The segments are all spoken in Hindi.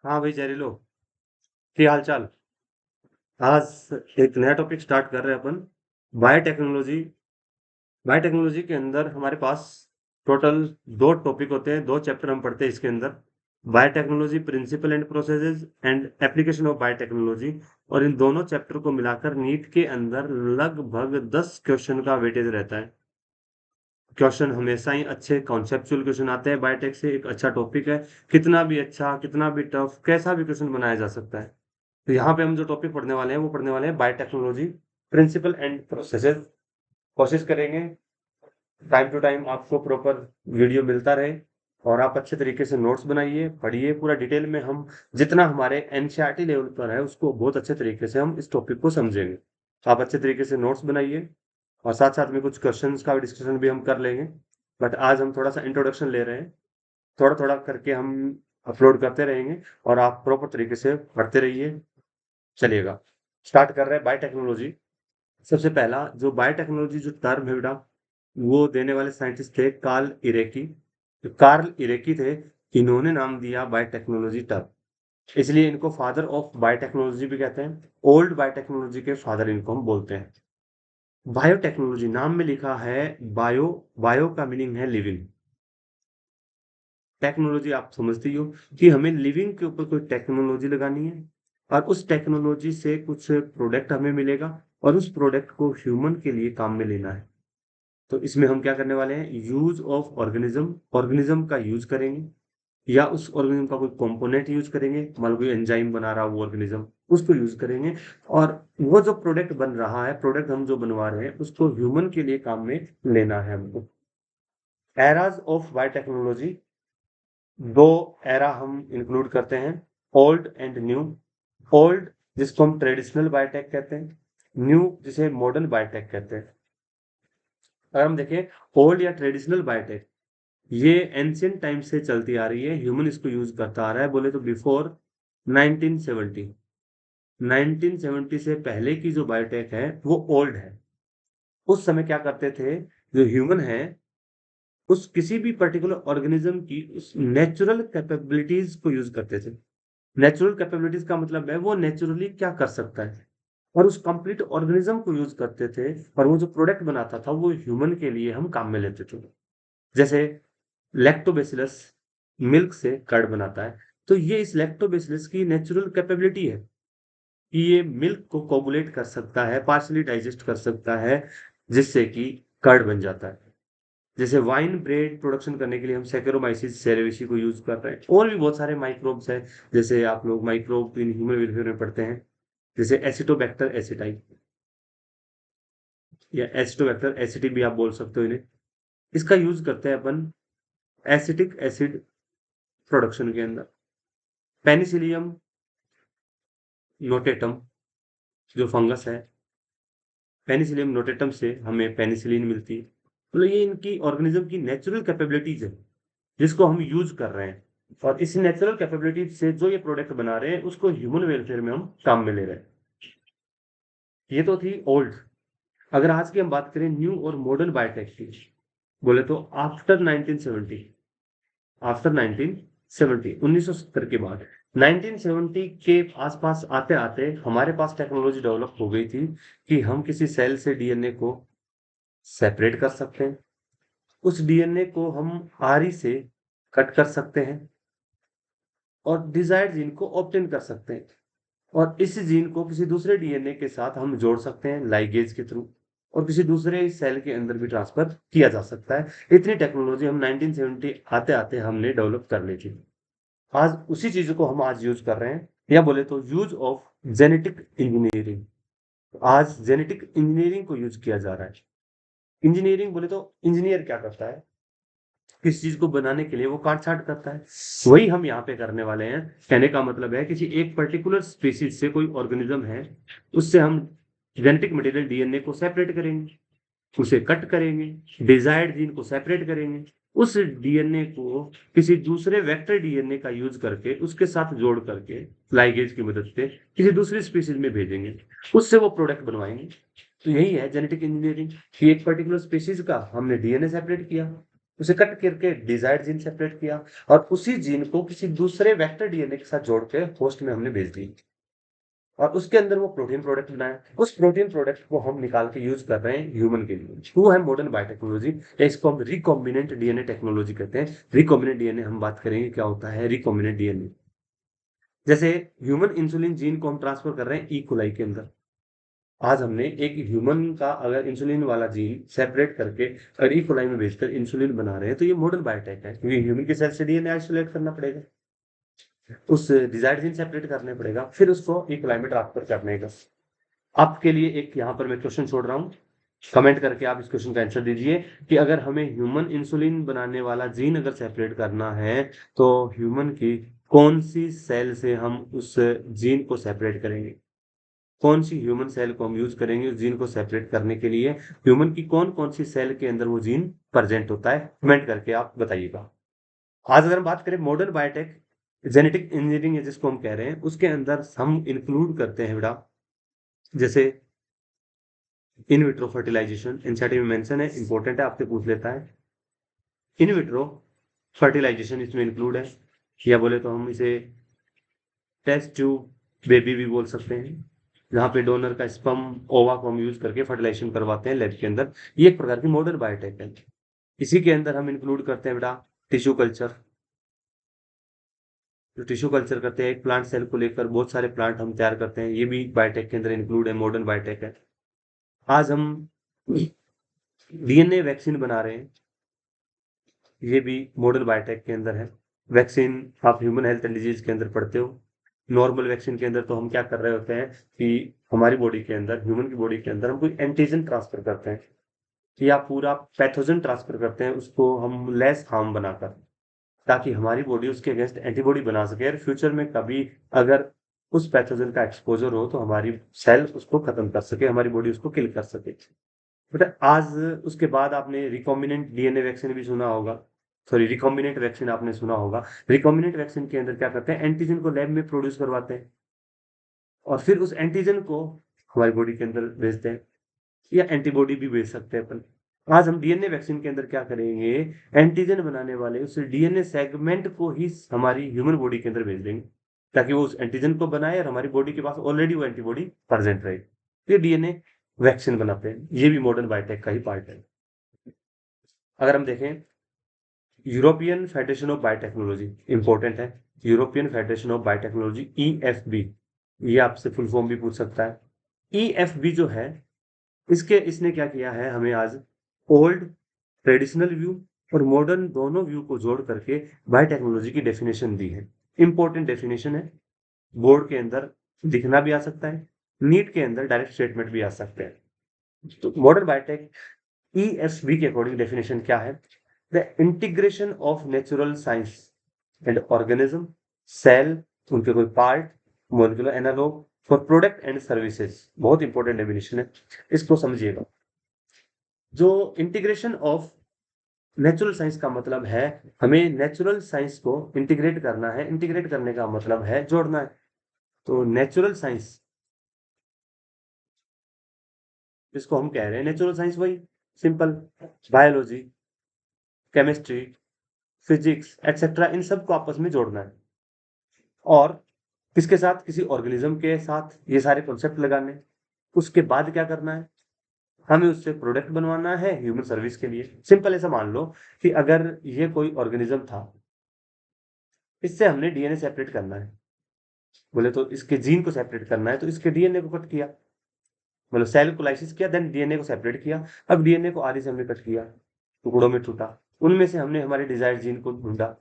हाँ भाई जहरीलो, क्या हाल चाल। आज एक नया टॉपिक स्टार्ट कर रहे हैं अपन। बायोटेक्नोलॉजी। बायोटेक्नोलॉजी के अंदर हमारे पास टोटल दो टॉपिक होते हैं, दो चैप्टर हम पढ़ते हैं इसके अंदर। Biotechnology principle and processes and application of biotechnology. और इन दोनों चैप्टर को मिलाकर नीट के अंदर लगभग 10 क्वेश्चन का वेटेज रहता है। क्वेश्चन हमेशा ही अच्छे कॉन्सेप्चुअल क्वेश्चन आते हैं, बायोटेक से एक अच्छा टॉपिक है। कितना भी अच्छा, कितना भी टफ, कैसा भी क्वेश्चन बनाया जा सकता है। तो यहाँ पे हम जो टॉपिक पढ़ने वाले हैं वो पढ़ने वाले हैं बायोटेक्नोलॉजी प्रिंसिपल एंड प्रोसेसेस। कोशिश करेंगे टाइम टू टाइम आपको प्रॉपर वीडियो मिलता रहे, और आप अच्छे तरीके से नोट्स बनाइए, पढ़िए पूरा डिटेल में। हम जितना हमारे एनसीईआरटी लेवल पर है उसको बहुत अच्छे तरीके से हम इस टॉपिक को समझेंगे। तो आप अच्छे तरीके से नोट्स बनाइए, और साथ साथ में कुछ क्वेश्चंस का डिस्कशन भी हम कर लेंगे। बट आज हम थोड़ा सा इंट्रोडक्शन ले रहे हैं, थोड़ा थोड़ा करके हम अपलोड करते रहेंगे, और आप प्रॉपर तरीके से पढ़ते रहिए। चलिएगा, स्टार्ट कर रहे हैं बायोटेक्नोलॉजी। सबसे पहला जो बायोटेक्नोलॉजी जो टर्म है बेटा, वो देने वाले साइंटिस्ट थे कार्ल इरेकी। जो कार्ल इरेकी थे, इन्होंने नाम दिया बायोटेक्नोलॉजी टर्म। इसलिए इनको फादर ऑफ बायोटेक्नोलॉजी भी कहते हैं। ओल्ड बायोटेक्नोलॉजी के फादर इनको हम बोलते हैं। बायोटेक्नोलॉजी नाम में लिखा है बायो। बायो का मीनिंग है लिविंग। टेक्नोलॉजी आप समझते ही हो कि हमें लिविंग के ऊपर कोई टेक्नोलॉजी लगानी है, और उस टेक्नोलॉजी से कुछ प्रोडक्ट हमें मिलेगा, और उस प्रोडक्ट को ह्यूमन के लिए काम में लेना है। तो इसमें हम क्या करने वाले हैं, यूज ऑफ ऑर्गेनिज्म। ऑर्गेनिज्म का यूज करेंगे, या उस ऑर्गेनिज्म का कोई कंपोनेंट यूज करेंगे। मान लो कोई एंजाइम बना रहा है वो ऑर्गेनिज्म, उसको यूज करेंगे। और वो जो प्रोडक्ट बन रहा है, प्रोडक्ट हम जो बनवा रहे हैं, उसको ह्यूमन के लिए काम में लेना है हमको। एराज ऑफ बायोटेक्नोलॉजी, दो एरा हम इंक्लूड करते हैं, ओल्ड एंड न्यू। ओल्ड जिसको हम ट्रेडिशनल बायोटेक कहते हैं, न्यू जिसे मॉडर्न बायोटेक कहते हैं। अगर हम देखें ओल्ड या ट्रेडिशनल बायोटेक, ये एंशियंट टाइम से चलती आ रही है, ह्यूमन इसको यूज करता आ रहा है। बोले तो बिफोर 1970। 1970 से पहले की जो बायोटेक है वो ओल्ड है। उस समय क्या करते थे, जो ह्यूमन है उस किसी भी पर्टिकुलर ऑर्गेनिज्म की उस नेचुरल कैपेबिलिटीज को यूज करते थे। नेचुरल कैपेबिलिटीज का मतलब है वो नेचुरली क्या कर सकता है, और उस कंप्लीट ऑर्गेनिज्म को यूज करते थे। और वो जो प्रोडक्ट बनाता था वो ह्यूमन के लिए हम काम में लेते थे। जैसे लैक्टोबैसिलस मिल्क से कर्ड बनाता है, तो ये इस लैक्टोबैसिलस की नेचुरल कैपेबिलिटी है कि ये मिल्क को कोगुलेट कर सकता है, पार्शली डाइजेस्ट कर सकता है, जिससे कि कर्ड बन जाता है। जैसे वाइन ब्रेड प्रोडक्शन करने के लिए हम सैकेरोमाइसिस सेरेविसी को यूज कर रहे हैं। और भी बहुत सारे माइक्रोब्स हैं, जैसे आप लोग माइक्रोब इन ह्यूमन वेलफेयर में पढ़ते हैं, जैसे एसिटोबैक्टर एसिटाई, या एसिटोबैक्टर एसिटी भी आप बोल सकते हो इन्हें। इसका यूज करते हैं अपन एसिटिक एसिड प्रोडक्शन के अंदर। पेनिसिलियम नोटेटम जो फंगस है, पेनिसिलियम नोटेटम से हमें पेनिसिलिन मिलती है। मतलब ये इनकी ऑर्गेनिज्म की नेचुरल कैपेबिलिटीज है, जिसको हम यूज कर रहे हैं। और इस नेचुरल कैपेबिलिटीज से जो ये प्रोडक्ट बना रहे हैं उसको ह्यूमन वेलफेयर में हम काम में ले रहे हैं। ये तो थी ओल्ड। अगर आज की हम बात करें न्यू और मॉडर्न बायोटेक की, बोले तो आफ्टर 1970। आफ्टर 1970, 1970 के बाद 1970 के आसपास आते आते हमारे पास टेक्नोलॉजी डेवलप हो गई थी कि हम किसी सेल से डीएनए को सेपरेट कर सकते हैं। उस डीएनए को हम आरी से कट कर सकते हैं, और डिजायर्ड जीन को ऑब्टेन कर सकते हैं। और इस जीन को किसी दूसरे डीएनए के साथ हम जोड़ सकते हैं लाइगेज के थ्रू, और किसी दूसरे सेल के अंदर भी ट्रांसफर किया जा सकता है। इतनी टेक्नोलॉजी हम 1970 आते आते हमने डेवलप कर ली थी। आज उसी चीज को हम आज यूज कर रहे हैं, या बोले तो यूज ऑफ जेनेटिक इंजीनियरिंग। आज जेनेटिक इंजीनियरिंग को यूज किया जा रहा है। इंजीनियरिंग बोले तो इंजीनियर क्या करता है, किस चीज को बनाने के लिए वो काट छाट करता है, वही हम यहाँ पे करने वाले हैं। कहने का मतलब है किसी एक पर्टिकुलर स्पीसीज से कोई ऑर्गेनिज्म है, उससे हम जेनेटिक मटेरियल डीएनए को सेपरेट करेंगे, उसे कट करेंगे, डिजायर्ड जीन को सेपरेट करेंगे, उस डीएनए को किसी दूसरे वेक्टर डीएनए का यूज करके उसके साथ जोड़ करके लाइगेज की मदद से किसी दूसरी स्पीसीज में भेजेंगे, उससे वो प्रोडक्ट बनवाएंगे। तो यही है जेनेटिक इंजीनियरिंग कि एक पर्टिकुलर स्पीसीज का हमने डीएनए सेपरेट किया, उसे कट करके डिजायर्ड जीन सेपरेट किया और उसी जीन को किसी दूसरे वेक्टर डीएनए के साथ जोड़ के होस्ट में हमने भेज दी और उसके अंदर वो प्रोटीन प्रोडक्ट बनाया। उस प्रोटीन प्रोडक्ट को हम निकाल के यूज कर रहे हैं ह्यूमन के लिए। वो है मॉडर्न बायोटेक्नोलॉजी, या इसको हम रिकॉम्बिनेंट डीएनए टेक्नोलॉजी कहते हैं। रिकॉम्बिनेंट डीएनए हम बात करेंगे क्या होता है रिकॉम्बिनेंट डीएनए। जैसे ह्यूमन इंसुलिन जीन को हम ट्रांसफर कर रहे हैं ई कोलाई के अंदर। आज हमने एक ह्यूमन का अगर इंसुलिन वाला जीन सेपरेट करके अगर ई कोलाई में भेजकर इंसुलिन बना रहे हैं तो ये मॉडर्न बायोटेक है, क्योंकि ह्यूमन के सेल से डीएनए आइसोलेट करना पड़ेगा, उस डिजायर्ड जीन सेपरेट करने पड़ेगा, फिर उसको ई कोलाई में ट्रांसफर करने का। आपके लिए एक यहाँ पर मैं क्वेश्चन छोड़ रहा हूँ, कमेंट करके आप इस क्वेश्चन का आंसर दीजिए कि अगर हमें ह्यूमन इंसुलिन बनाने वाला जीन अगर सेपरेट करना है तो ह्यूमन की कौन सी सेल से हम उस जीन को सेपरेट करेंगे, कौन सी ह्यूमन सेल को हम यूज करेंगे उस जीन को सेपरेट करने के लिए, ह्यूमन की कौन कौन सी सेल के अंदर वो जीन प्रेजेंट होता है, कमेंट करके आप बताइएगा। आज अगर हम बात करें मॉडर्न बायोटेक जेनेटिक इंजीनियरिंग जिसको हम कह रहे हैं, उसके अंदर हम इंक्लूड करते हैं बेटा, जैसे इन विट्रो फर्टिलाइजेशन, एनसीईआरटी में मेंशन है, इंपॉर्टेंट है, आपसे पूछ लेता है। इन विट्रो फर्टिलाइजेशन इसमें इंक्लूड है, या बोले तो हम इसे टेस्ट ट्यूब बेबी भी बोल सकते हैं, जहाँ पे डोनर का स्पर्म ओवा को हम यूज करके फर्टिलाइजेशन करवाते हैं लैब के अंदर। ये एक प्रकार की मॉडर्न बायोटेक है। इसी के अंदर हम इंक्लूड करते हैं बेटा टिश्यू कल्चर। जो टिश्यू कल्चर करते हैं एक प्लांट सेल को लेकर बहुत सारे प्लांट हम तैयार करते हैं, ये भी बायोटेक के अंदर इंक्लूड है, मॉडर्न बायोटेक है। आज हम डीएनए वैक्सीन बना रहे हैं, ये भी मॉडर्न बायोटेक के अंदर है। वैक्सीन आप ह्यूमन हेल्थ एंड डिजीज के अंदर पढ़ते हो। नॉर्मल वैक्सीन के अंदर तो हम क्या कर रहे होते हैं कि हमारी बॉडी के अंदर, ह्यूमन की बॉडी के अंदर हम कोई एंटीजन ट्रांसफर करते हैं या पूरा पैथोजन ट्रांसफर करते हैं, उसको हम लेस हार्म बनाकर, ताकि हमारी बॉडी उसके अगेंस्ट एंटीबॉडी बना सके और फ्यूचर में कभी अगर उस पैथोजन का एक्सपोजर हो तो हमारी सेल उसको खत्म कर सके, हमारी बॉडी उसको किल कर सके। बट आज उसके बाद आपने रिकॉम्बिनेंट डीएनए वैक्सीन भी सुना होगा, सॉरी रिकॉम्बिनेंट वैक्सीन आपने सुना होगा। रिकॉम्बिनेंट वैक्सीन के अंदर क्या करते हैं, एंटीजन को लैब में प्रोड्यूस करवाते हैं और फिर उस एंटीजन को हमारी बॉडी के अंदर भेजते हैं, या एंटीबॉडी भी भेज सकते हैं अपन। आज हम डीएनए वैक्सीन के अंदर क्या करेंगे, एंटीजन बनाने वाले उस डीएनए सेगमेंट को ही हमारी ह्यूमन बॉडी के अंदर भेज देंगे, ताकि वो उस एंटीजन को बनाए और हमारी बॉडी के पास ऑलरेडी वो एंटीबॉडी प्रेजेंट रहे। ये डीएनए वैक्सीन बनाते हैं, ये भी मॉडर्न बायोटेक का ही पार्ट है। अगर हम देखें European federation of biotechnology, important है, European federation of biotechnology EFB, ये आपसे फुल फॉर्म भी पूछ सकता है। ईएफबी जो है इसने क्या किया है, हमें आज ओल्ड ट्रेडिशनल व्यू और मॉडर्न दोनों व्यू को जोड़ करके बायोटेक्नोलॉजी की डेफिनेशन दी है। इंपॉर्टेंट डेफिनेशन है, बोर्ड के अंदर दिखना भी आ सकता है, नीट के अंदर डायरेक्ट स्टेटमेंट भी आ सकते हैं। तो मॉडर्न बायोटेक ईएफबी के अकॉर्डिंग डेफिनेशन क्या है, the integration of natural science and organism, cell, उनके कोई part, molecular analog for product and services. बहुत इंपॉर्टेंट डेफिनेशन है, इसको समझिएगा। जो इंटीग्रेशन ऑफ नेचुरल साइंस का मतलब है हमें नेचुरल साइंस को इंटीग्रेट करना है, इंटीग्रेट करने का मतलब है जोड़ना है। तो नेचुरल साइंस जिसको हम कह रहे हैं नेचुरल साइंस, वही simple biology, chemistry, physics etcetera, इन सब को आपस में जोड़ना है और किसके साथ, किसी ऑर्गेनिज्म के साथ ये सारे कॉन्सेप्ट लगाने। उसके बाद क्या करना है, हमें उससे प्रोडक्ट बनवाना है ह्यूमन सर्विस के लिए। सिंपल ऐसा मान लो कि अगर ये कोई ऑर्गेनिज्म था, इससे हमने डीएनए सेपरेट करना है, बोले तो इसके जीन को सेपरेट करना है, तो इसके डीएनए को कट किया, मतलब सेल को लाइसिस किया, देन डीएनए को सेपरेट किया। अब डीएनए को आधे से हमने कट किया, टुकड़ों में टूटा, उनमें से हमने हमारे डिजायर्ड जीन को ढूंढा,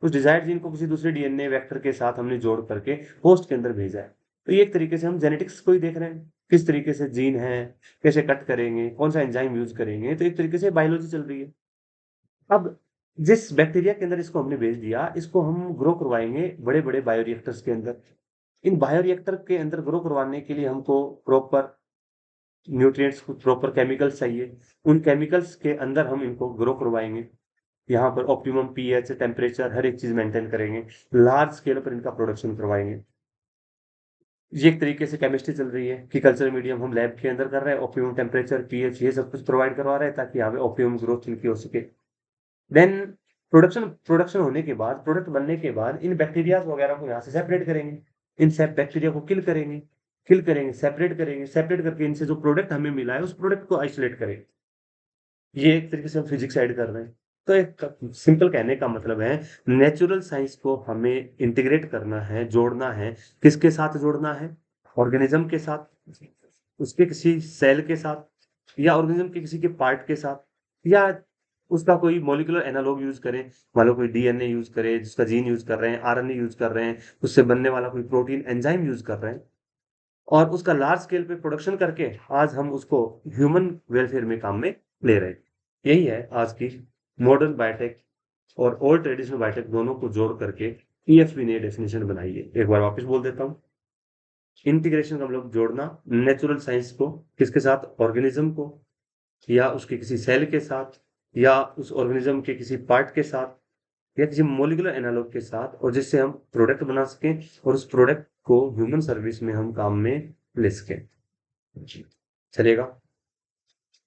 उस डिजायर्ड जीन को किसी दूसरे डीएनए वेक्टर के साथ हमने जोड़ करके होस्ट के अंदर भेजा है। तो ये एक तरीके से हम जेनेटिक्स को ही देख रहे हैं, किस तरीके से जीन है, कैसे कट करेंगे, कौन सा एंजाइम यूज करेंगे, तो एक तरीके से बायोलॉजी चल रही है। अब जिस बैक्टीरिया के अंदर इसको हमने भेज दिया, इसको हम ग्रो करवाएंगे बड़े बड़े बायोरिएक्टर्स के अंदर। इन बायोरिएक्टर के अंदर ग्रो करवाने के लिए हमको प्रॉपर न्यूट्रिएंट्स, प्रॉपर केमिकल्स चाहिए, उन केमिकल्स के अंदर हम इनको ग्रो करवाएंगे। यहाँ पर ऑप्टिमम पीएच, टेम्परेचर, हर एक चीज मेंटेन करेंगे, लार्ज स्केल पर इनका प्रोडक्शन करवाएंगे। ये एक तरीके से केमिस्ट्री चल रही है कि कल्चर मीडियम हम लैब के अंदर कर रहे हैं, ऑप्टिमम टेम्परेचर, पीएच, ये सब कुछ प्रोवाइड करवा रहे हैं ताकि यहाँ पे ऑप्टिमम ग्रोथ इनकी हो सके। देन प्रोडक्शन प्रोडक्शन होने के बाद, प्रोडक्ट बनने के बाद इन बैक्टीरियाज वगैरह को यहाँ से सेपरेट करेंगे, इन सब बैक्टीरिया को किल करेंगे, सेपरेट करके इनसे जो प्रोडक्ट हमें मिला है उस प्रोडक्ट को आइसोलेट करेंगे। ये एक तरीके से हम फिजिक्स ऐड कर रहे हैं। तो एक सिंपल कहने का मतलब है, नेचुरल साइंस को हमें इंटीग्रेट करना है, जोड़ना है। किसके साथ जोड़ना है? ऑर्गेनिज्म के साथ, उसके किसी सेल के साथ, या ऑर्गेनिज्म के किसी के पार्ट के साथ, या उसका कोई मॉलिक्यूलर एनालॉग यूज करें। मान लो कोई डीएनए यूज करे, जिसका जीन यूज कर रहे हैं, आरएनए यूज कर रहे हैं, उससे बनने वाला कोई प्रोटीन एंजाइम यूज कर रहे हैं, और उसका लार्ज स्केल पे प्रोडक्शन करके आज हम उसको ह्यूमन वेलफेयर में काम में ले रहे हैं। यही है आज की मॉडर्न बायोटेक और ओल्ड ट्रेडिशनल बायोटेक दोनों को जोड़ करके ईएफपी ने डेफिनेशन बनाई है। एक बार वापस बोल देता हूँ। इंटीग्रेशन का मतलब जोड़ना, नेचुरल साइंस को किसके साथ? ऑर्गेनिज्म को, या उसके किसी सेल के साथ, या उस ऑर्गेनिज्म के किसी पार्ट के साथ, या किसी मोलिकुलर एनालॉग के साथ, और जिससे हम प्रोडक्ट बना सकें और उस प्रोडक्ट को ह्यूमन सर्विस में हम काम में ले सकें। चलेगा?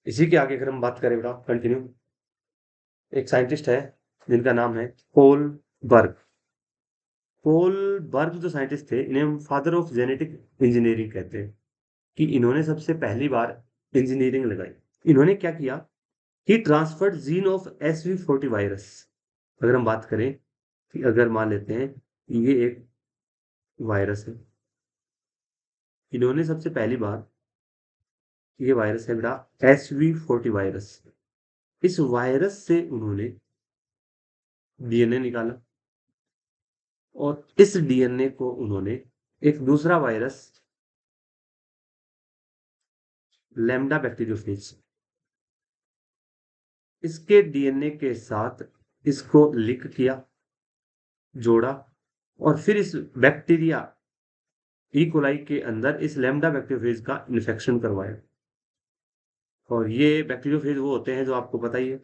इसी के आगे अगर हम बात करें बेटा, कंटिन्यू। एक साइंटिस्ट है जिनका नाम है पोल बर्ग। पोल बर्ग जो साइंटिस्ट थे, इन्हें हम फादर ऑफ जेनेटिक इंजीनियरिंग कहते हैं, कि इन्होंने सबसे पहली बार इंजीनियरिंग लगाई। इन्होंने क्या किया? He transferred gene of SV40 virus. अगर हम बात करें कि अगर मान लेते हैं कि ये एक वायरस है, इन्होंने सबसे पहली बार, ये वायरस है बेटा SV40 वायरस, इस वायरस से उन्होंने डीएनए निकाला, और इस डीएनए को उन्होंने एक दूसरा वायरस लैम्डा बैक्टीरियोफेज, इसके डीएनए के साथ इसको लिंक किया, जोड़ा, और फिर इस बैक्टीरिया ई कोलाई के अंदर इस लैम्डा बैक्टीरियोफेज का इन्फेक्शन करवाया। और ये बैक्टीरियोफेज वो होते हैं जो आपको पता ही है,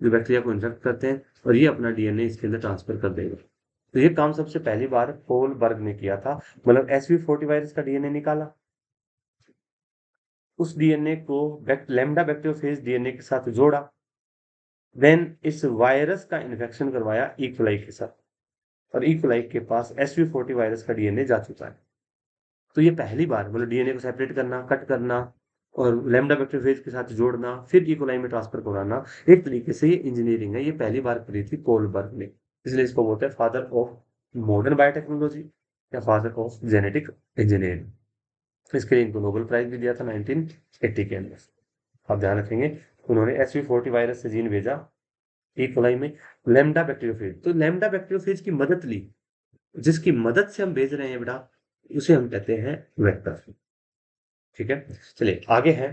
जो बैक्टीरिया को इन्फेक्ट करते हैं, और ये अपना डीएनए इसके अंदर ट्रांसफर कर देगा। तो ये काम सबसे पहली बार पोल बर्ग ने किया था। मतलब SV40 वायरस का डीएनए निकाला, उस डीएनए को लैम्डा बैक्टीरियोफेज डीएनए के साथ जोड़ा, देन इस वायरस का इन्फेक्शन करवाया ई कोलाई के साथ, और ई कोलाई के पास SV40 वायरस का डीएनए जा चुका है। तो ये पहली बार, मतलब डीएनए को सेपरेट करना, कट करना, और लैम्डा बैक्टीरियोफेज के साथ जोड़ना, फिर ई कोलाई में ट्रांसफर कराना, एक तरीके से ये इंजीनियरिंग है, ये पहली बार करी थी पोल बर्ग ने। इसलिए इसको बोलते हैं फादर ऑफ मॉडर्न बायोटेक्नोलॉजी, या फादर ऑफ जेनेटिक इंजीनियरिंग। इसके लिए इनको नोबेल प्राइज भी दिया था 1980 के अंदर। आप ध्यान रखेंगे, उन्होंने SV40 वायरस से जीन भेजा ई कोलाई में, लैम्डा बैक्टीरियोफेज, तो लैम्डा बैक्टीरियोफेज की मदद ली, जिसकी मदद से हम भेज रहे हैं बेटा, उसे हम कहते हैं वेक्टर। ठीक है, चलिए आगे है।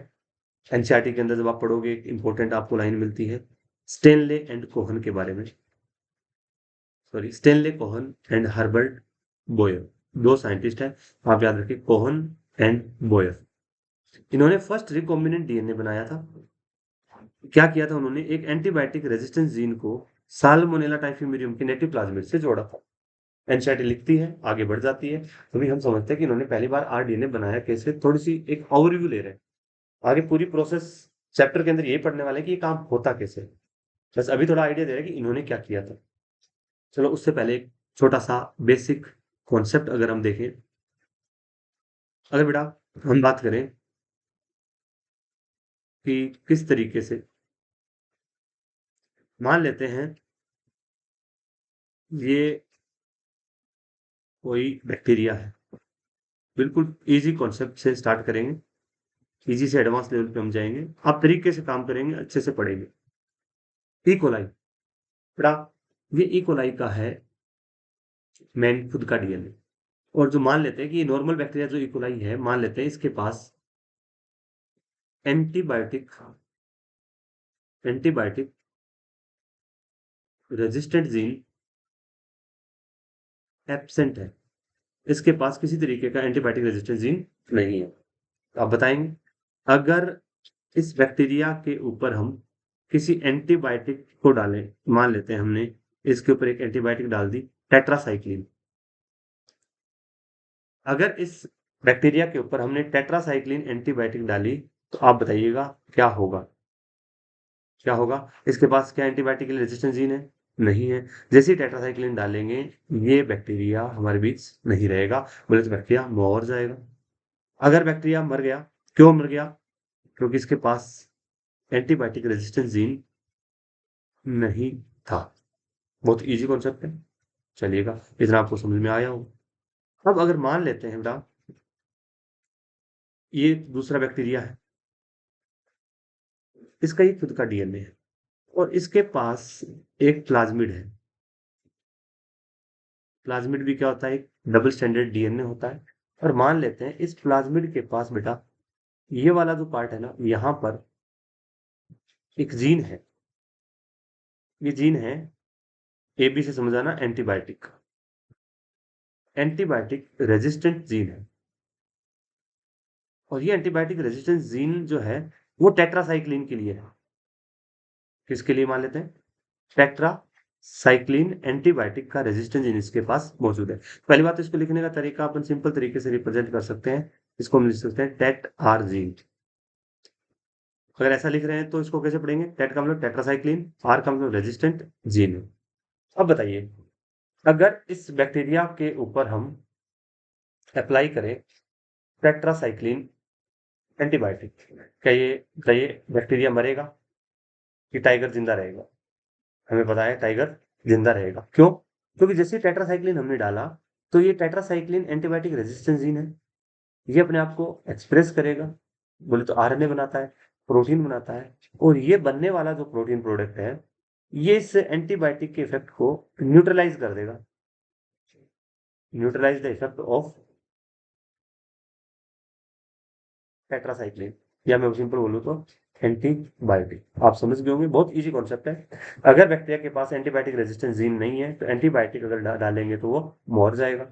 एनसीईआरटी के अंदर जब आप पढ़ोगे, इंपॉर्टेंट आपको लाइन मिलती है स्टेनले एंड कोहन के बारे में। Sorry, Stanley Cohen and Herbert Boyer, दो साइंटिस्ट हैं, आप याद रखिए, कोहन एंड बोयर। इन्होंने फर्स्ट रिकॉम्बिनेंट डीएनए बनाया था। क्या किया था उन्होंने? एक एंटीबायोटिक रेजिस्टेंस जीन को साल्मोनेला टाइफिमुरियम के नेटिव प्लाज्मिड से जोड़ा था। एनसीईआरटी लिखती है, आगे बढ़ जाती है, तभी हम समझते हैं कि इन्होंने पहली बार आरडीएनए बनाया कैसे। थोड़ी सी एक ओवरव्यू ले रहे हैं, आगे पूरी प्रोसेस चैप्टर के अंदर यही पढ़ने वाले हैं कि ये काम होता कैसे। बस अभी थोड़ा आइडिया दे रहे हैं कि इन्होंने क्या किया था। चलो उससे पहले एक छोटा सा बेसिक कॉन्सेप्ट अगर हम देखें, अगर बेटा हम बात करें कि किस तरीके से, मान लेते हैं ये कोई बैक्टीरिया है, बिल्कुल इजी कॉन्सेप्ट से स्टार्ट करेंगे, इजी से एडवांस लेवल पे हम जाएंगे, आप तरीके से काम करेंगे, अच्छे से पढ़ेंगे। ई कोलाई बेटा, ये ई कोलाई का है मेन खुद का डीएनए। और जो मान लेते हैं कि ये नॉर्मल बैक्टीरिया जो ई कोलाई है, मान लेते हैं इसके पास antibiotic antibiotic resistant gene absent है, इसके पास किसी तरीके का एंटीबायोटिक रेजिस्टेंट जीन नहीं है। आप बताएंगे, अगर इस बैक्टीरिया के ऊपर हम किसी एंटीबायोटिक को डालें, मान लेते हैं हमने इसके ऊपर एक एंटीबायोटिक डाल दी, टेट्रासाइक्लिन। अगर इस बैक्टीरिया के ऊपर हमने टेट्रासाइक्लिन एंटीबायोटिक डाली, तो आप बताइएगा क्या होगा? क्या होगा, इसके पास क्या एंटीबायोटिक के लिए रेजिस्टेंस जीन है? नहीं है। जैसे ही टेट्रासाइक्लिन डालेंगे, ये बैक्टीरिया हमारे बीच नहीं रहेगा, बोले तो बैक्टीरिया मर जाएगा। अगर बैक्टीरिया मर गया, क्यों मर गया? क्योंकि इसके पास एंटीबायोटिक रेजिस्टेंस जीन नहीं था। बहुत इजी कॉन्सेप्ट है। चलिएगा, इतना आपको समझ में आया हो। अब अगर मान लेते हैं बेटा, ये दूसरा बैक्टीरिया है, इसका ही खुद का डीएनए है और इसके पास एक प्लाज्मिड है। प्लाज्मिड भी क्या होता है? एक डबल स्टैंडर्ड डीएनए होता है। और मान लेते हैं इस प्लाज्मिड के पास बेटा, ये वाला जो पार्ट है ना, यहाँ पर एक जीन है। ये जीन है, ए बी से समझाना, एंटीबायोटिक। एंटीबायोटिक रेजिस्टेंट जीन है। और ये एंटीबायोटिक रेजिस्टेंस जीन जो है, वो टेट्रासाइक्लिन के लिए है। किसके लिए मान लेते हैं? टेट्रासाइक्लिन एंटीबायोटिक का रेजिस्टेंस जीन इसके पास मौजूद है। पहली बात, इसको लिखने का तरीका अपन सिंपल तरीके से रिप्रेजेंट कर सकते हैं। इसको हम लिख सकते हैं टेट आर जीन। अगर ऐसा लिख रहे हैं तो इसको कैसे पढ़ेंगे? टेट का मतलब टेट्रासाइक्लिन, आर का मतलब रेजिस्टेंट जीन। अब बताइए, अगर इस बैक्टीरिया के ऊपर हम अप्लाई करें टेट्रासाइक्लिन एंटीबायोटिक, क्या ये बैक्टीरिया मरेगा कि टाइगर जिंदा रहेगा? हमें पता है टाइगर जिंदा रहेगा। क्यों? क्योंकि जैसे टेट्रासाइक्लिन हमने डाला, तो ये टेट्रासाइक्लिन एंटीबायोटिक रेजिस्टेंस जीन है, ये अपने आप को एक्सप्रेस करेगा। बोले तो आरएनए बनाता है, प्रोटीन बनाता है। और ये बनने वाला जो प्रोटीन प्रोडक्ट है, ये इस एंटीबायोटिक के इफेक्ट को न्यूट्रलाइज कर देगा। Neutralise the effect of tetracycline, या मैं सिंपल बोलूँ तो एंटीबायोटिक। आप समझ गए होंगे, बहुत इजी कॉन्सेप्ट है। अगर बैक्टीरिया के पास एंटीबायोटिक रेजिस्टेंस जीन नहीं है, तो एंटीबायोटिक अगर डालेंगे तो वो मर जाएगा।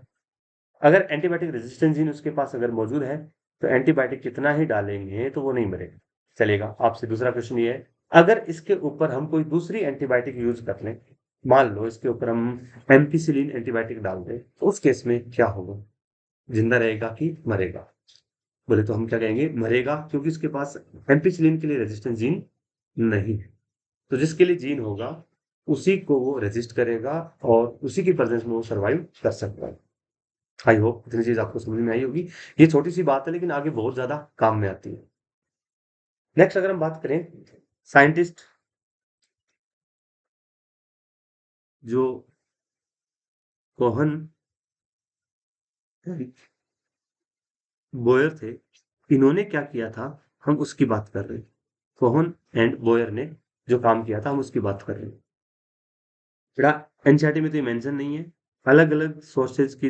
अगर एंटीबायोटिक रेजिस्टेंस जीन उसके पास अगर मौजूद है, तो एंटीबायोटिक कितना ही डालेंगे तो वो नहीं मरेगा। चलेगा, आपसे दूसरा क्वेश्चन ये है, अगर इसके ऊपर हम कोई दूसरी एंटीबायोटिक यूज कर लें, मान लो इसके ऊपर हम एम्पिसिलिन एंटीबायोटिक डाल दें, तो उस केस में क्या होगा? जिंदा रहेगा कि मरेगा? बोले तो हम क्या कहेंगे? मरेगा, क्योंकि इसके पास एम्पिसिलिन के लिए रेजिस्टेंस जीन नहीं है। तो जिसके लिए जीन होगा, उसी को वो रेजिस्ट करेगा और उसी की प्रेजेंस में वो सर्वाइव कर सकता है। आई होप इतनी चीज आपको समझ में आई होगी। ये छोटी सी बात है, लेकिन आगे बहुत ज्यादा काम में आती है। नेक्स्ट अगर हम बात करें, साइंटिस्ट जो कोहन बोयर थे, इन्होंने क्या किया था, हम उसकी बात कर रहे हैं। कोहन एंड बोयर ने जो काम किया था, हम उसकी बात कर रहे हैं। बेटा, एनसीईआरटी में तो ये मेंशन नहीं है। अलग अलग सोर्सेज की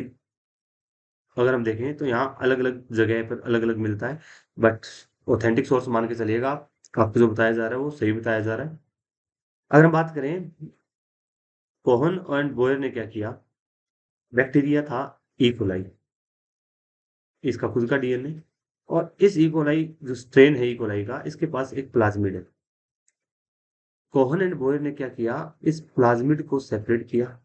अगर हम देखें तो यहाँ अलग अलग जगह पर अलग अलग मिलता है, बट ऑथेंटिक सोर्स मान के चलिएगा आप। आपको जो बताया जा रहा है वो सही बताया जा रहा है। अगर हम बात करें, कोहन एंड बोयर ने क्या किया, बैक्टीरिया था इकोलाई, इसका खुद का डीएनए। और इस इकोलाई जो स्ट्रेन है इकोलाई का, इसके पास एक प्लाज्मिड है। कोहन एंड बोयर ने क्या किया, इस प्लाज्मिड को सेपरेट किया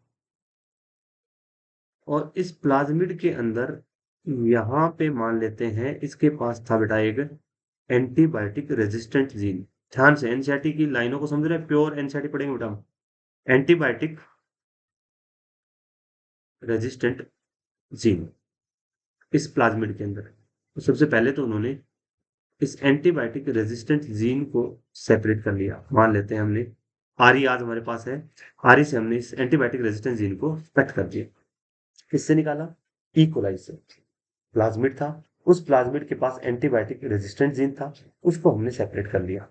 और इस प्लाज्मिड के अंदर यहाँ पे मान लेते हैं इसके पास था बेटा एक एंटीबायोटिक रेजिस्टेंट जीन। ध्यान से एनसीईआरटी की लाइनों को समझ रहे हैं, प्योर एनसीईआरटी पढ़ेंगे बेटा हम। एंटीबायोटिक रेजिस्टेंट जीन इस प्लाज्मिड के अंदर। तो सबसे पहले तो उन्होंने इस एंटीबायोटिक रेजिस्टेंट जीन को सेपरेट कर लिया। मान लेते हैं हमने आरी आज हमारे पास है, आरी से हमने इस एंटीबायोटिक रेजिस्टेंट जीन को कट कर दिया। किससे निकाला? इकोलाई से। प्लाज्मिड था, उस प्लाज्मिड के पास एंटीबायोटिक रेजिस्टेंट जीन था, उसको हमने सेपरेट कर लिया।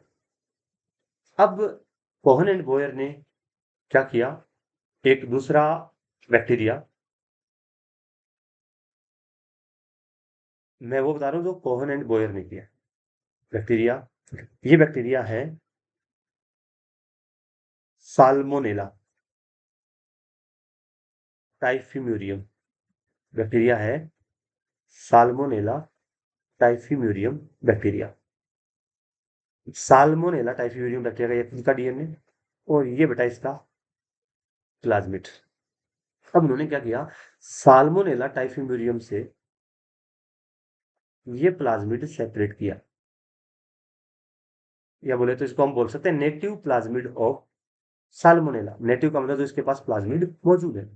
अब कोहन एंड बोयर ने क्या किया, एक दूसरा बैक्टीरिया, मैं वो बता रहा हूँ जो कोहन एंड बोयर ने किया बैक्टीरिया। ये बैक्टीरिया है साल्मोनेला टाइफिम्यूरियम। बैक्टीरिया है salmonella typhimurium bacteria. Salmonella typhimurium bacteria का ये का डीएनए और ये बेटा इसका प्लाज्मिड। अब उन्होंने क्या किया, साल्मोनेला टाइफिम्यूरियम से ये प्लाज्मिड सेपरेट किया। या बोले तो इसको हम बोल सकते हैं native plasmid of salmonella. Native का मतलब जो इसके पास प्लाज्मिड मौजूद है।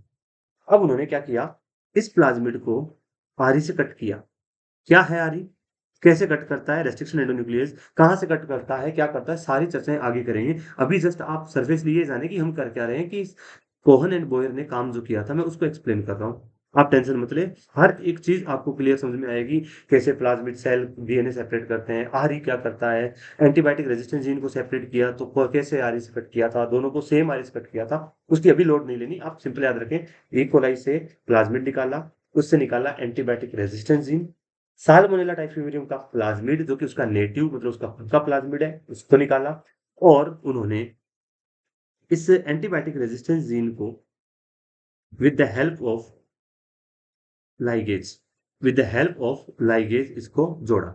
अब उन्होंने क्या किया, इस प्लाज्मिड को आरी से कट किया। क्या है आरी, कैसे कट करता है, रेस्ट्रिक्शन एंडोन्यूक्लियस कहाँ से कट करता है, क्या करता है, सारी चर्चाएं आगे करेंगे। अभी जस्ट आप सरफेस लिए जाने कि हम कर क्या रहे हैं, कि कोहन एंड बोयर ने काम जो किया था मैं उसको एक्सप्लेन कर रहा हूँ। आप टेंशन मत ले, हर एक चीज आपको क्लियर समझ में आएगी। कैसे प्लाज्मिड सेल डीएनए सेपरेट करते हैं, आरई क्या करता है, एंटीबायोटिक रेजिस्टेंस जीन को सेपरेट किया तो कैसे आरई से कट किया था, दोनों को सेम आरई से कट किया था। उसकी अभी लोड नहीं लेनी, आप सिंपल याद रखें। ई कोलाई से प्लाज्मिड निकाला, उससे निकाला एंटीबायोटिक रेजिस्टेंस जीन। साल्मोनेला टाइफीमेरियम का प्लाज्मिड जो कि उसका नेटिव मतलब उसका खुद का प्लाज्मिड है उसको निकाला। और उन्होंने इस एंटीबायोटिक रेजिस्टेंस जीन को with the help of ligase with the help of ligase इसको जोड़ा।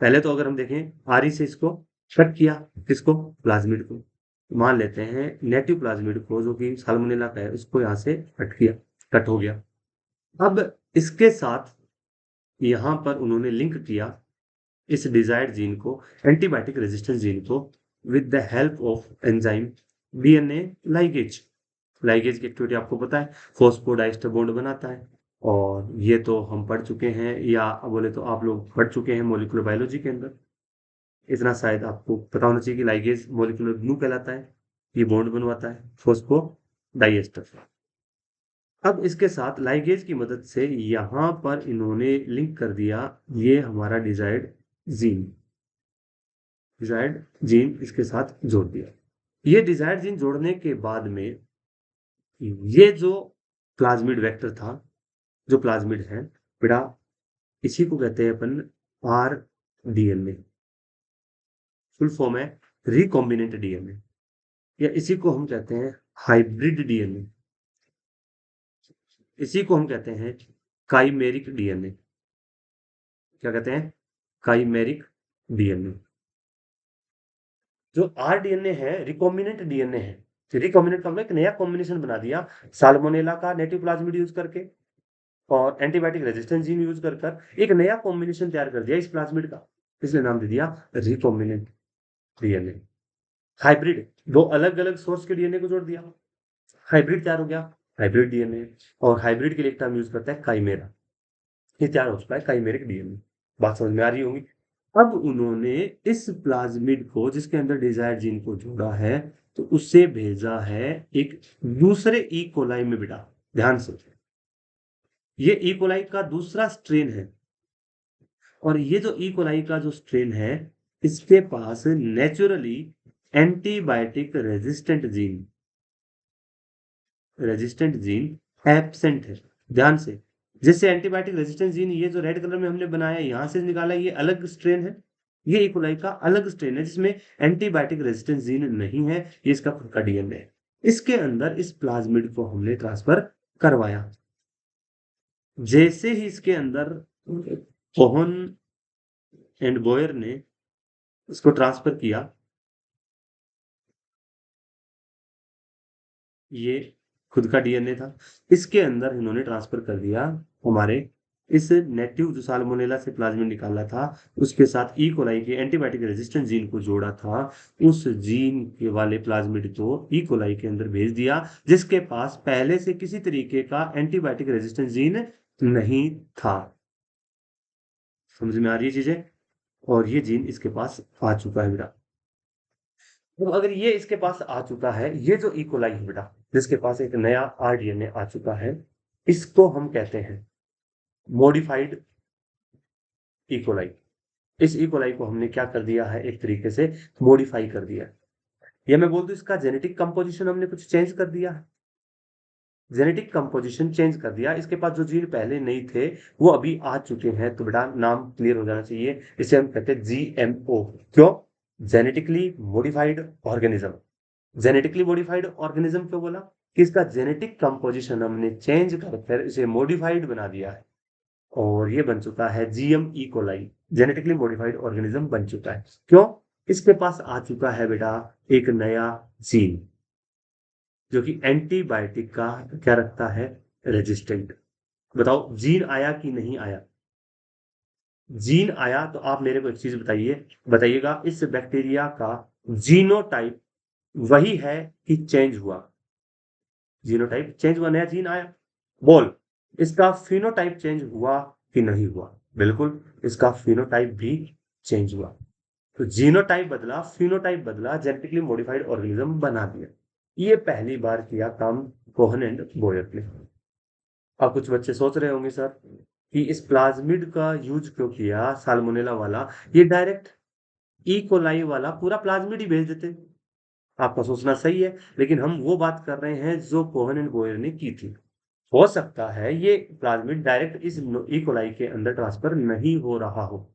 पहले तो अगर हम देखें आरी से इसको कट किया, किसको, प्लाज्मिड को। मान लेते हैं नेटिव प्लाज्मिड को जो कि साल्मोनेला का है उसको यहाँ से कट किया, कट हो गया। अब इसके साथ यहाँ पर उन्होंने लिंक किया इस डिजायर्ड जीन को, एंटीबायोटिक रेजिस्टेंस जीन को, with the help of enzyme DNA ligase. Ligase की एक्टिविटी आपको पता है, फॉस्फोडाइस्टर बॉन्ड बनाता है। और ये तो हम पढ़ चुके हैं, या बोले तो आप लोग पढ़ चुके हैं मॉलिक्यूलर बायोलॉजी के अंदर। इतना शायद आपको पता होना चाहिए कि लाइगेज मॉलिक्यूलर ग्लू कहलाता है, ये बॉन्ड बनवाता है फॉस्फोडाइएस्टर। अब इसके साथ लाइगेज की मदद से यहां पर इन्होंने लिंक कर दिया ये हमारा डिजायर्ड जीन इसके साथ जोड़ दिया। ये डिजायर्ड जीन जोड़ने के बाद में ये जो प्लाज्मिड वेक्टर था, जो प्लाज्मिड है बेटा, इसी को कहते हैं अपन आर डीएनए। फुल फॉर्म है रिकॉम्बिनेंट डीएनए, या इसी को हम कहते हैं हाइब्रिड डीएनए। इसी को हम कहते हैं काइमेरिक डीएनए। क्या कहते हैं, काइमेरिक डीएनए। जो आर डीएनए है रिकॉम्बिनेंट डीएनए है। रिकॉम्बिनेंट का मतलब एक नया कॉम्बिनेशन बना दिया साल्मोनेला का नेटिव प्लाज्मिड यूज करके और एंटीबायोटिक रेजिस्टेंस जीन यूज कर कर एक नया कॉम्बिनेशन तैयार कर दिया इस प्लाज्मिड का, इसलिए नाम दे दिया रिकॉम्बिनेंट डीएनए। हाइब्रिड, दो अलग अलग सोर्स के डीएनए को जोड़ दिया, हाइब्रिड तैयार हो गया, हाइब्रिड डीएनए। और हाइब्रिड के लिए एक टर्म यूज करता है काइमेरा, ये तैयार हो चुका है काइमेरिक डीएनए। बात समझ में आ रही होगी। अब उन्होंने इस प्लाज्मिड को जिसके अंदर डिजायर जीन को जोड़ा है तो उससे भेजा है एक दूसरे ई कोलाई में बेटा। ध्यान से, ये ई कोलाई का दूसरा स्ट्रेन है। और ये जो ई कोलाई का जो स्ट्रेन है इसके पास naturally antibiotic resistant gene absent है। ध्यान से, जैसे एंटीबायोटिक रेजिस्टेंट जीन ये जो रेड कलर में हमने बनाया यहां से निकाला, ये अलग स्ट्रेन है। ये इकोलाई का अलग स्ट्रेन है जिसमें एंटीबायोटिक रेजिस्टेंस जीन नहीं है, ये इसका खुद का डीएनए है। इसके अंदर इस प्लाज्मिड को हमने ट्रांसफर करवाया। जैसे ही इसके अंदर कोहन एंड बोयर ने इसको ट्रांसफर किया, ये खुद का डीएनए था, इसके अंदर इन्होंने ट्रांसफर कर दिया हमारे इस नेटिव जो साल्मोनेला से प्लाज्मिड निकाला था उसके साथ ई कोलाई के एंटीबायोटिक रेजिस्टेंट जीन को जोड़ा था। उस जीन के वाले प्लाज्मिड को ई कोलाई के अंदर भेज दिया जिसके पास पहले से किसी तरीके का एंटीबायोटिक रेजिस्टेंट जीन नहीं था। समझ में आ रही है चीजें। और ये जीन इसके पास आ चुका है बेटा। तो अगर ये इसके पास आ चुका है, ये जो इकोलाई है बेटा जिसके पास एक नया आरडीएनए आ चुका है, इसको हम कहते हैं मॉडिफाइड इकोलाई। इस इकोलाई को हमने क्या कर दिया है, एक तरीके से मॉडिफाई कर दिया। या मैं बोल दूं इसका जेनेटिक कंपोजिशन हमने कुछ चेंज कर दिया है। जेनेटिक कंपोजिशन चेंज कर दिया, इसके पास जो जीन पहले नहीं थे वो अभी आ चुके हैं। तो बेटा नाम क्लियर हो जाना चाहिए, इसे हम कहते हैं जीएमओ। क्यों, genetically modified organism. Genetically modified organism क्यों बोला, कि इसका जेनेटिक कंपोजिशन हमने चेंज कर इसे मॉडिफाइड बना दिया है और ये बन चुका है GM E coli. Genetically modified organism बन चुका है। क्यों, इसके पास आ चुका है बेटा एक नया जीन जो कि एंटीबायोटिक का क्या रखता है, रेजिस्टेंट। बताओ जीन आया कि नहीं आया। जीन आया तो आप मेरे को एक चीज बताइए, बताइएगा इस बैक्टीरिया का जीनोटाइप वही है कि चेंज हुआ, जीनोटाइप चेंज हुआ, नया जीन आया। बोल, इसका फिनोटाइप चेंज हुआ कि नहीं हुआ? बिल्कुल, इसका फिनोटाइप भी चेंज हुआ। तो जीनोटाइप बदला, फिनोटाइप बदला, जेनेटिकली मॉडिफाइड ऑर्गेनिज्म बना दिया। ये पहली बार किया काम कोहन एंड बोयर ने। अब कुछ बच्चे सोच रहे होंगे सर कि इस प्लाज्मिड का यूज क्यों किया, साल्मोनेला वाला, ये डायरेक्ट ई कोलाई वाला पूरा प्लाज्मिड ही भेज देते। आपका सोचना सही है, लेकिन हम वो बात कर रहे हैं जो कोहन एंड बोयर ने की थी। हो सकता है ये प्लाज्मिड डायरेक्ट इस ई कोलाई के अंदर ट्रांसफर नहीं हो रहा हो,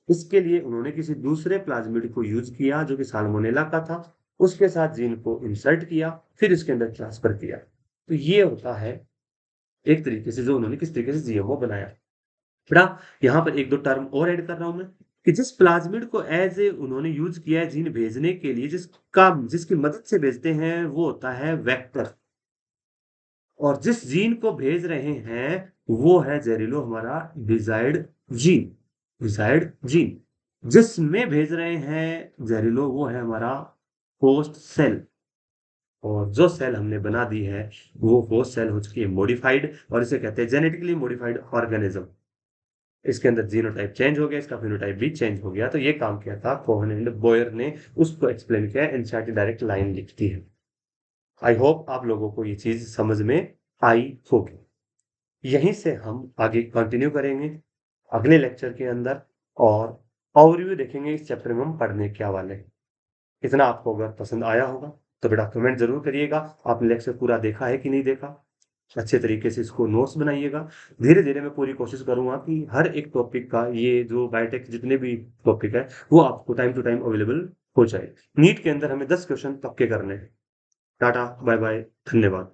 इसके लिए उन्होंने किसी दूसरे प्लाज्मिड को यूज किया जो कि साल्मोनेला का था, उसके साथ जीन को इंसर्ट किया, फिर इसके अंदर ट्रांसफर किया। तो ये होता है एक तरीके से जो उन्होंने किस तरीके से जीएमओ बनाया। बेटा यहाँ पर एक दो टर्म और ऐड कर रहा हूं मैं कि जिस प्लाज्मिड को एज ए उन्होंने यूज किया है जीन भेजने के लिए, जिसकी मदद से भेजते हैं वो होता है वेक्टर, और जिस जीन को भेज रहे हैं वो है जहरीलो हमारा डिजायर्ड जीन, डिजायर्ड जीन जिसमें भेज रहे हैं जहरीलो वो है हमारा होस्ट सेल। और जो सेल हमने बना दी है वो होस्ट सेल हो चुकी है मॉडिफाइड, और इसे कहते हैं जेनेटिकली मॉडिफाइड ऑर्गेनिज्म। इसके अंदर जीनोटाइप चेंज हो गया, इसका फिनोटाइप भी चेंज हो गया। तो ये काम किया था कोहन एंड बोयर ने, उसको एक्सप्लेन किया, एनसीईआरटी डायरेक्ट लाइन लिखती है। आई होप आप लोगों को ये चीज समझ में आई होगी। यहीं से हम आगे कंटिन्यू करेंगे अगले लेक्चर के अंदर, और ओवरव्यू देखेंगे इस चैप्टर में हम पढ़ने क्या वाले हैं। इतना आपको अगर पसंद आया होगा तो बेटा कमेंट जरूर करिएगा, आपने लेक्चर पूरा देखा है कि नहीं देखा। अच्छे तरीके से इसको नोट्स बनाइएगा। धीरे धीरे मैं पूरी कोशिश करूंगा कि हर एक टॉपिक का, ये जो बायोटेक जितने भी टॉपिक है वो आपको टाइम टू टाइम अवेलेबल हो जाए। नीट के अंदर हमें 10 क्वेश्चन पक्के करने हैं। टाटा बाय बाय, धन्यवाद।